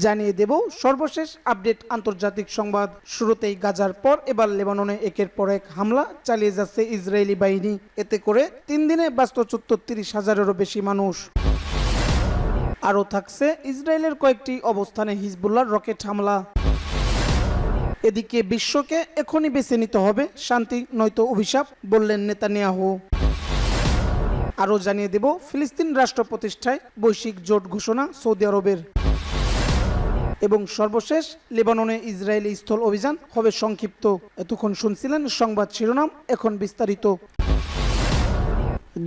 জানিয়ে দেব সর্বশেষ আপডেট আন্তর্জাতিক সংবাদ। শুরুতেই গাজার পর এবার লেবাননে একের পর এক হামলা চালিয়ে যাচ্ছে ইসরায়েলি বাহিনী। এতে করে 3 দিনে বাস্তুচ্যুত 30,000-এরও বেশি মানুষ। আরও থাকছে ইসরায়েলের কয়েকটি অবস্থানে হিজবুল্লাহর রকেট হামলা। এদিকে বিশ্বকে এখনই বেছে নিতে হবে, শান্তি নয়তো অভিশাপ, বললেন নেতানিয়াহু। আরও জানিয়ে দেব ফিলিস্তিন রাষ্ট্র প্রতিষ্ঠায় বৈশ্বিক জোট ঘোষণা সৌদি আরবের। এবং সর্বশেষ লেবাননে ইসরায়েলি স্থল অভিযান হবে সংক্ষিপ্ত। এতক্ষণ শুনছিলেন সংবাদ শিরোনাম, এখন বিস্তারিত।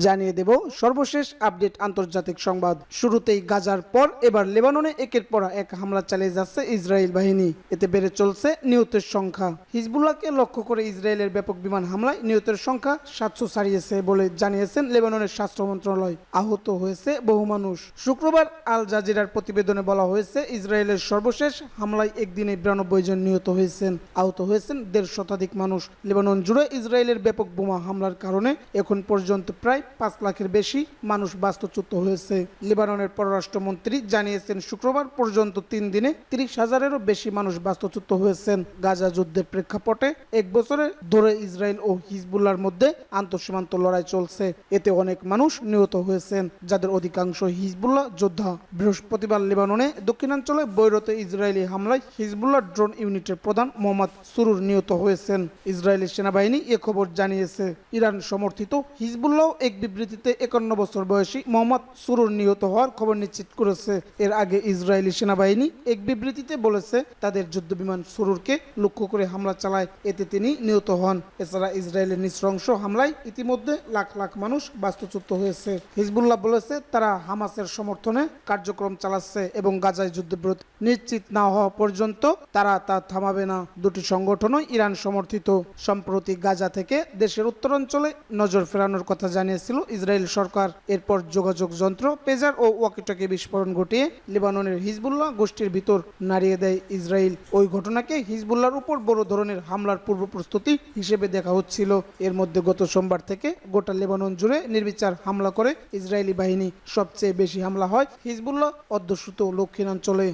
জানিয়ে দেব সর্বশেষ আপডেট আন্তর্জাতিক সংবাদ। শুরুতেই গাজার পর এবার লেবাননে একের পর এক হামলা চালিয়ে যাচ্ছে ইসরায়েল বাহিনী। এতে বেড়ে চলছে নিহতের সংখ্যা। হিজবুল্লাহকে লক্ষ্য করে ইসরায়েলের ব্যাপক বিমান হামলায় নিহতের সংখ্যা 700 ছাড়িয়েছে বলে জানিয়েছেন লেবাননের স্বাস্থ্য মন্ত্রণালয়। আহত হয়েছে বহু মানুষ। শুক্রবার আল জাজিরার প্রতিবেদনে বলা হয়েছে, ইসরায়েলের সর্বশেষ হামলায় একদিনে 92 জন নিহত হয়েছেন, আহত হয়েছেন 150 শতাধিক মানুষ। লেবানন জুড়ে ইসরায়েলের ব্যাপক বোমা হামলার কারণে এখন পর্যন্ত প্রায় 5 লাখের বেশি মানুষ বাস্তুচ্যুত হয়েছে। লেবাননের পররাষ্ট্রমন্ত্রী জানিয়েছেন, শুক্রবার পর্যন্ত 3 দিনে 30,000-এরও বেশি মানুষ বাস্তুচ্যুত হয়েছেন। গাজা যুদ্ধের প্রেক্ষাপটে 1 বছরে ধরে ইসরায়েল ও হিজবুল্লাহর মধ্যে আন্তঃসীমান্ত লড়াই চলছে। এতে অনেক মানুষ নিহত হয়েছেন, যাদের অধিকাংশ হিজবুল্লাহ যোদ্ধা। বৃহস্পতিবার লেবাননে দক্ষিণাঞ্চলে বৈরুতে ইসরায়েলি হামলায় হিজবুল্লাহ ড্রোন ইউনিটের প্রধান মোহাম্মদ সুরুর নিহত হয়েছেন। ইসরায়েলি সেনাবাহিনী এ খবর জানিয়েছে। ইরান সমর্থিত হিজবুল্লাহ এক বিবৃতিতে 51 বছর বয়সী মোহাম্মদ সুরুর নিহত হওয়ার খবর নিশ্চিত করেছে। এর আগে ইসরায়েলি সেনাবাহিনী এক বিবৃতিতে বলেছে, তাদের যুদ্ধবিমান সুরুরকে লক্ষ্য করে হামলা চালায়, এতে তিনি নিহত হন। এছাড়া ইসরায়েলের নৃশংস হামলায় ইতিমধ্যে লাখ লাখ মানুষ বাস্তুচ্যুত হয়েছে। হিজবুল্লাহ বলেছে, তারা হামাসের সমর্থনে কার্যক্রম চালাচ্ছে এবং গাজায় যুদ্ধবিরতি নিশ্চিত না হওয়া পর্যন্ত তারা তা থামাবে না। দুটি সংগঠনই ইরান সমর্থিত। সম্প্রতি গাজা থেকে দেশের উত্তরাঞ্চলে নজর ফেরানোর কথা জানিয়েছিল ইসরায়েল সরকার। এরপর যোগাযোগ যন্ত্র, পেজার ও ওয়াকিটকি বিস্ফোরণ ঘটিয়ে লেবাননের হিজবুল্লাহ গোষ্ঠীর ভিতর নাড়িয়ে দেয় ইসরায়েল। ওই ঘটনাকে হিজবুল্লাহর উপর বড় ধরনের হামলার পূর্ব প্রস্তুতি হিসেবে দেখা হচ্ছিল। এর মধ্যে গত সোমবার থেকে গোটা লেবানন জুড়ে নির্বিচার হামলা করে ইসরায়েলি বাহিনী। সবচেয়ে বেশি হামলা হয় হিজবুল্লাহ অধ্যুষিত দক্ষিণাঞ্চলে।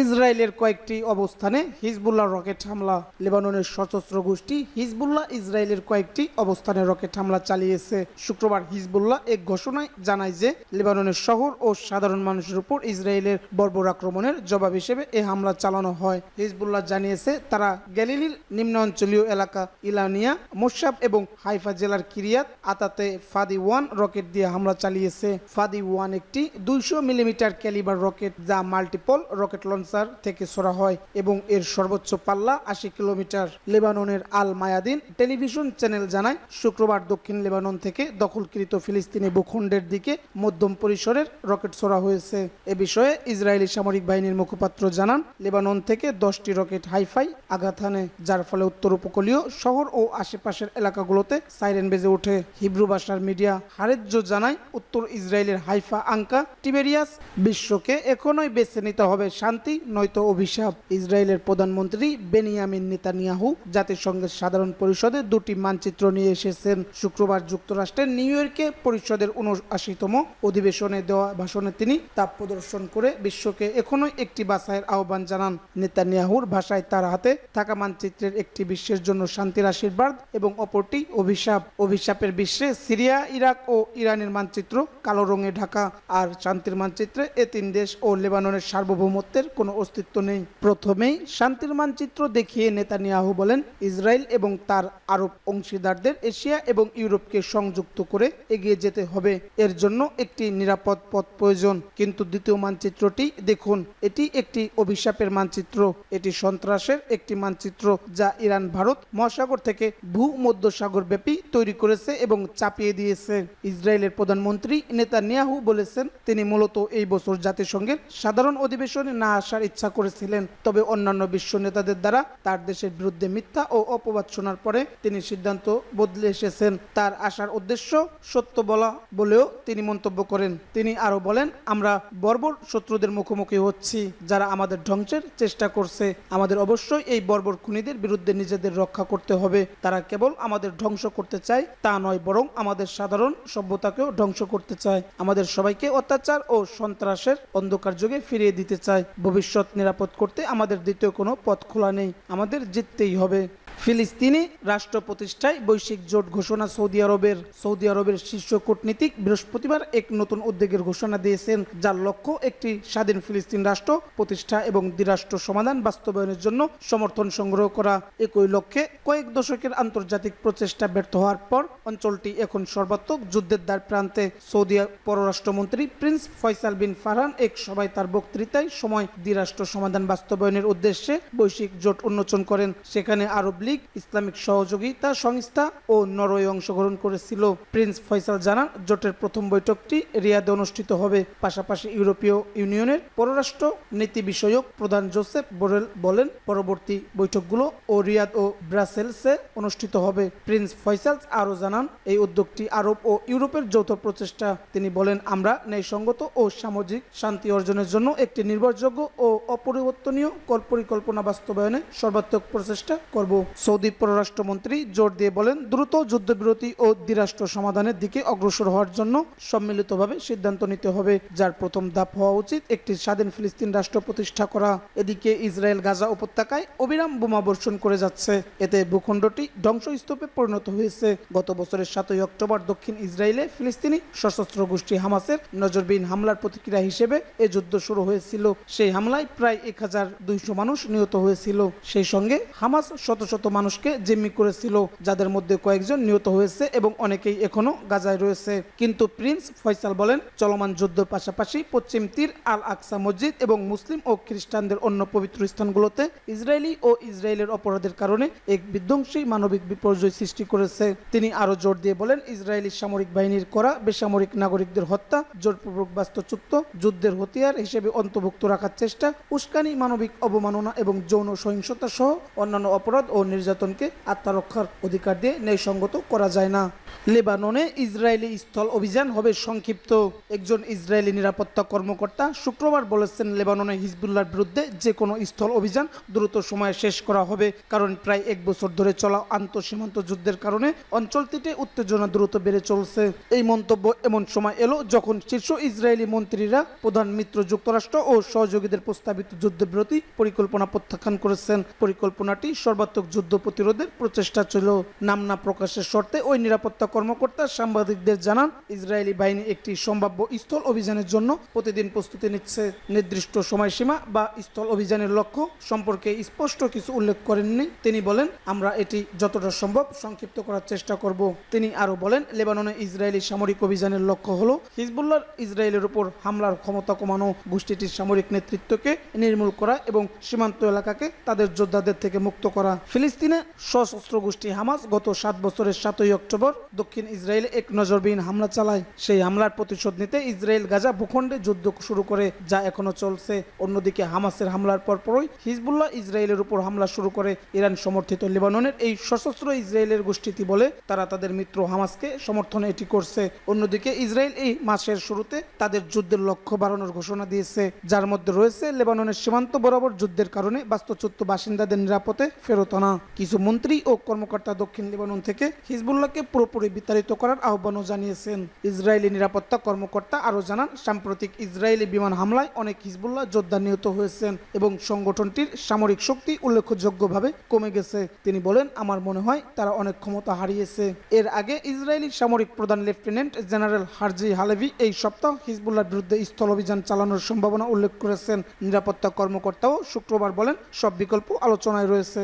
ইসরায়েলের কয়েকটি অবস্থানে হিজবুল্লাহ রকেট হামলা। লেবাননের সশস্ত্র গোষ্ঠী হিজবুল্লাহ ইসরায়েলের কয়েকটি অবস্থানে রকেট হামলা চালিয়েছে। শুক্রবার হিজবুল্লাহ এক ঘোষণায় জানায় যে, লেবাননের শহর ও সাধারণ মানুষের উপর ইসরায়েলের বর্বর আক্রমণের জবাব হিসেবে এই হামলা চালানো হয়। হিজবুল্লাহ জানিয়েছে, তারা গ্যালিলির নিম্নাঞ্চলীয় এলাকা ইলানিয়া, মোসাব এবং হাইফা জেলার কিরিয়াত আতাতে ফাদি 1 রকেট দিয়ে হামলা চালিয়েছে। ফাদি 1 একটি 200 মিলিমিটার ক্যালিবার রকেট, যা মাল্টিপল রকেট লঞ্চার থেকে ছোড়া হয় এবং এর সর্বোচ্চ পাল্লা 80 কিলোমিটার। লেবাননের আল মায়াদিন টেলিভিশন চ্যানেল জানায়, শুক্রবার দক্ষিণ লেবানন থেকে দখলকৃত ফিলিস্তিনি ভূখণ্ডের দিকে মধ্যম পরিসরের রকেট ছোড়া হয়েছে। এ বিষয়ে ইসরায়েলি সামরিক বাহিনীর মুখপাত্র জানান, লেবানন থেকে 10টি রকেট হাইফাই আঘাত হানে, যার ফলে উত্তর উপকূলীয় শহর ও আশেপাশের এলাকাগুলোতে সাইরেন বেজে ওঠে। হিব্রু ভাষার মিডিয়া হারেজ্জ জানায়, উত্তর ইসরায়েলের হাইফা, আঙ্কা, টিবেরিয়াস, বিশ্বকে এখনই বেছে নিতে হবে শান্তি নয়তো অভিশাপ। ইসরায়েলের প্রধানমন্ত্রী বেনিয়ামিন নেতানিয়াহু জাতিসংঘের সাধারণ পরিষদে 2টি মানচিত্র নিয়ে এসেছেন। শুক্রবার যুক্তরাষ্ট্রের নিউ ইয়র্কে পরিষদের 79তম অধিবেশনে দেওয়া ভাষণে তিনি তা প্রদর্শন করে বিশ্বকে এখনই একটি বাছাইয়ের আহ্বান জানান। নেতানিয়াহুর ভাষায়, তার হাতে থাকা মানচিত্রের একটি বিশ্বের জন্য শান্তির আশীর্বাদ এবং অপরটি অভিশাপ। অভিশাপের বিশ্বে সিরিয়া, ইরাক ও ইরানের মানচিত্র কালো রঙে ঢাকা, আর শান্তির মানচিত্রে এ 3 দেশ ও লেবাননের সার্বভৌমত্বের কোনো অস্তিত্ব নেই। প্রথমেই শান্তির মানচিত্র দেখিয়ে নেতানিয়াহু বলেন, ইসরায়েল এবং তার আরব অংশীদারদের এশিয়া এবং ইউরোপকে সংযুক্ত করে এগিয়ে যেতে হবে। এর জন্য একটি নিরাপদ পথ প্রয়োজন। কিন্তু দ্বিতীয় মানচিত্রটি দেখুন, এটি একটি অভিশাপের মানচিত্র। এটি সন্ত্রাসের একটি মানচিত্র, যা ইরান ভারত মহাসাগর থেকে ভূমধ্যসাগর ব্যাপী তৈরি করেছে এবং চাপিয়ে দিয়েছে। ইসরায়েলের প্রধানমন্ত্রী নেতানিয়াহু বলেছেন, তিনি মূলত এই বছর জাতিসংঘের সাধারণ অধিবেশনে না আসার ইচ্ছা করেছিলেন, তবে অন্যান্য বিশ্ব নেতাদের দ্বারা তার দেশের বিরুদ্ধে মিথ্যা ও অপবাদ শোনার পরে তিনি সিদ্ধান্ত বদলে এসেছেন। তার আসার উদ্দেশ্য সত্য বলা বলেও তিনি মন্তব্য করেন। তিনি আরো বলেন, আমরা বর্বর শত্রুদের মুখোমুখি হচ্ছি, যারা আমাদের ধ্বংসের চেষ্টা করছে। আমাদের অবশ্যই এই বর্বর খুনিদের বিরুদ্ধে নিজেদের রক্ষা করতে হবে। তারা কেবল আমাদের ধ্বংস করতে চায় তা নয়, বরং আমাদের সাধারণ সভ্যতাকেও ধ্বংস করতে চায়। আমাদের সবাইকে অত্যাচার ও সন্ত্রাসের অন্ধকার যুগে ফিরিয়ে দিতে চায়। ভবিষ্যৎ নিরাপদ করতে আমাদের দ্বিতীয় কোনো পথ খোলা নেই, আমাদের জিততেই হবে। ফিলিস্তিনি রাষ্ট্র প্রতিষ্ঠায় বৈশ্বিক জোট ঘোষণা সৌদি আরবের শীর্ষ কূটনীতিক বৃহস্পতিবার এক নতুন উদ্যোগের ঘোষণা দিয়েছেন, যার লক্ষ্য একটি স্বাধীন ফিলিস্তিন রাষ্ট্র প্রতিষ্ঠা এবং দ্বিরাষ্ট্র সমাধান বাস্তবায়নের জন্য সমর্থন সংগ্রহ করা। একই লক্ষ্যে কয়েক দশকের আন্তর্জাতিক প্রচেষ্টা ব্যর্থ হওয়ার পর অঞ্চলটি এখন সর্বাত্মক যুদ্ধের দ্বার প্রান্তে। সৌদি পররাষ্ট্রমন্ত্রী প্রিন্স ফয়সাল বিন ফারহান এক সভায় তার বক্তৃতায় সময় দ্বিরাষ্ট্র সমাধান বাস্তবায়নের উদ্দেশ্যে বৈশ্বিক জোট উন্মোচন করেন। সেখানে আরব লীগ, ইসলামিক সহযোগিতা সংস্থা ও নরওয়ে অংশগ্রহণ করেছিল। প্রিন্স ফয়সাল জানান, জোটের প্রথম বৈঠকটি রিয়াদে অনুষ্ঠিত হবে। পাশাপাশি ইউরোপীয় ইউনিয়নের পররাষ্ট্র নীতি বিষয়ক প্রধান জোসেফ বোরেল বলেন, পরবর্তী বৈঠকগুলো রিয়াদ ও ব্রাসেলসে অনুষ্ঠিত হবে। প্রিন্স ফয়সাল আরও জানান, এই উদ্যোগটি আরব ও ইউরোপের যৌথ প্রচেষ্টা। তিনি বলেন, আমরা ন্যায়সঙ্গত ও সামাজিক শান্তি অর্জনের জন্য একটি নির্ভরযোগ্য ও অপরিবর্তনীয় পরিকল্পনা বাস্তবায়নে সর্বাত্মক প্রচেষ্টা করব। সৌদি পররাষ্ট্রমন্ত্রী জোর দিয়ে বলেন, দ্রুত যুদ্ধবিরতি ও দ্বিরাষ্ট্র সমাধানের দিকে অগ্রসর হওয়ার জন্য সম্মিলিতভাবে সিদ্ধান্ত নিতে হবে, যার প্রথম ধাপ হওয়া উচিত একটি স্বাধীন ফিলিস্তিন রাষ্ট্র প্রতিষ্ঠা করা। এদিকে ইসরায়েল গাজা উপত্যকায় অবিরাম বোমা বর্ষণ করে যাচ্ছে, এতে ভূখণ্ডটি ধ্বংসস্তূপে পরিণত হয়েছে। গত বছরের 7 অক্টোবর দক্ষিণ ইসরায়েলে ফিলিস্তিনি সশস্ত্র গোষ্ঠী হামাসের নজরবিহীন হামলার প্রতিক্রিয়া হিসেবে এ যুদ্ধ শুরু হয়েছিল। সেই হামলায় প্রায় 1200 মানুষ নিহত হয়েছিল। সেই সঙ্গে হামাস শত শত মানুষকে জিম্মি করেছিল, যাদের মধ্যে কয়েকজন নিহত হয়েছে এবং অনেকেই এখনো গাজায় রয়েছে। কিন্তু প্রিন্স ফয়সাল বলেন, চলমান যুদ্ধের পাশাপাশি পশ্চিম তীর আল আকসা মসজিদ এবং মুসলিম ও খ্রিস্টানদের অন্য পবিত্র স্থানগুলোতে ইসরায়েলের অপরাধের কারণে এক বিধ্বংসী মানবিক বিপর্যয় সৃষ্টি করেছে। তিনি আরো জোর দিয়ে বলেন, ইসরায়েলি সামরিক বাহিনীর করা বেসামরিক নাগরিকদের হত্যা, জোরপূর্বক বাস্তুচ্যুত, যুদ্ধের হাতিয়ার হিসেবে অন্তর্ভুক্ত রাখার চেষ্টা, উস্কানি, মানবিক অবমাননা এবং যৌন সহিংসতা সহ অন্যান্য অপরাধ ও নির্যাতনকে আত্মরক্ষার অধিকার দিয়ে ন্যায়সঙ্গত করা যায় না। লেবাননে ইসরায়েলি স্থল অভিযান হবে সংক্ষিপ্ত। একজন ইসরায়েলি নিরাপত্তা কর্মকর্তা শুক্রবার বলেছেন, লেবাননে হিজবুল্লাহর বিরুদ্ধে যে কোনো স্থল অভিযান দ্রুত সময়ে শেষ করা হবে, কারণ প্রায় 1 বছর ধরে চলা আন্তঃসীমান্ত যুদ্ধের কারণে অঞ্চলটিতে উত্তেজনা দ্রুত বেড়ে চলছে। এই মন্তব্য এমন সময় এলো যখন শীর্ষ ইসরায়েলি মন্ত্রীরা প্রধান মিত্র যুক্তরাষ্ট্র ও সহযোগীদের প্রস্তাবিত যুদ্ধবিরতি পরিকল্পনা প্রত্যাখ্যান করেছেন। পরিকল্পনাটি সর্বাত্মক যুদ্ধ প্রতিরোধের প্রচেষ্টা ছিল। নাম না প্রকাশের শর্তে ওই নিরাপত্তা কর্মকর্তা সাংবাদিকদের জানান, ইসরায়েলি বাহিনী একটি সম্ভাব্য স্থল অভিযানের জন্য প্রতিদিন প্রস্তুতি নিচ্ছে। নির্দিষ্ট সময়সীমা বা স্থল অভিযানের লক্ষ্য সম্পর্কে স্পষ্ট কিছু উল্লেখ করেননি। তিনি বলেন, আমরা এটি যতটা সম্ভব সংক্ষিপ্ত করার চেষ্টা করব। তিনি আরো বলেন, লেবাননে ইসরায়েলি সামরিক অভিযানের লক্ষ্য হল হিজবুল্লাহর ইসরায়েলের উপর হামলার ক্ষমতা কমানো, গোষ্ঠীটির সামরিক নেতৃত্বকে নির্মূল করা এবং সীমান্ত এলাকাকে তাদের যোদ্ধাদের থেকে মুক্ত করা। ফিলিস্তিনে সশস্ত্র গোষ্ঠী হামাস গত 7 বছরের 7 অক্টোবর দক্ষিণ ইসরায়েলে এক নজরবিহীন হামলা চালায়। সেই হামলার প্রতিশোধ নিতে ইসরায়েল গাজা ভূখণ্ডে যুদ্ধ শুরু করে, যা এখনো চলছে। অন্যদিকে হামাসের হামলার পরপরই হিজবুল্লাহ ইসরায়েলের উপর হামলা শুরু করে। ইরান সমর্থিত লেবাননের এই সশস্ত্র ইসরায়েলের গোষ্ঠীটি বলে তারা তাদের মিত্র হামাসকে সমর্থনে এটি করছে। অন্যদিকে ইসরায়েল এই মাসের শুরুতে তাদের যুদ্ধের লক্ষ্য বাড়ানোর ঘোষণা দিয়েছে, যার মধ্যে রয়েছে লেবাননের সীমান্ত বরাবর যুদ্ধের কারণে বাস্তুচ্যুত বাসিন্দাদের নিরাপদে ফেরত আনা। কিছু মন্ত্রী ও কর্মকর্তা দক্ষিণ লেবানন থেকে হিজবুল্লাহকে পুরোপুরি বিতাড়িত করার আহ্বানও জানিয়েছেন। ইসরায়েলি নিরাপত্তা কর্মকর্তা আরও জানান, সাম্প্রতিক ইসরায়েলি বিমান হামলায় অনেক হিজবুল্লাহ যোদ্ধা নিহত হয়েছেন এবং সংগঠনটির সামরিক শক্তি উল্লেখযোগ্যভাবে কমে গেছে। তিনি বলেন, আমার মনে হয় তারা অনেক ক্ষমতা হারিয়েছে। এর আগে ইসরায়েলি সামরিক প্রধান লেফটেন্যান্ট জেনারেল হার্জি হালেভি এই সপ্তাহ হিজবুল্লাহর বিরুদ্ধে স্থল অভিযান চালানোর সম্ভাবনা উল্লেখ করেছেন। নিরাপত্তা কর্মকর্তাও শুক্রবার বলেন, সব বিকল্প আলোচনায় রয়েছে।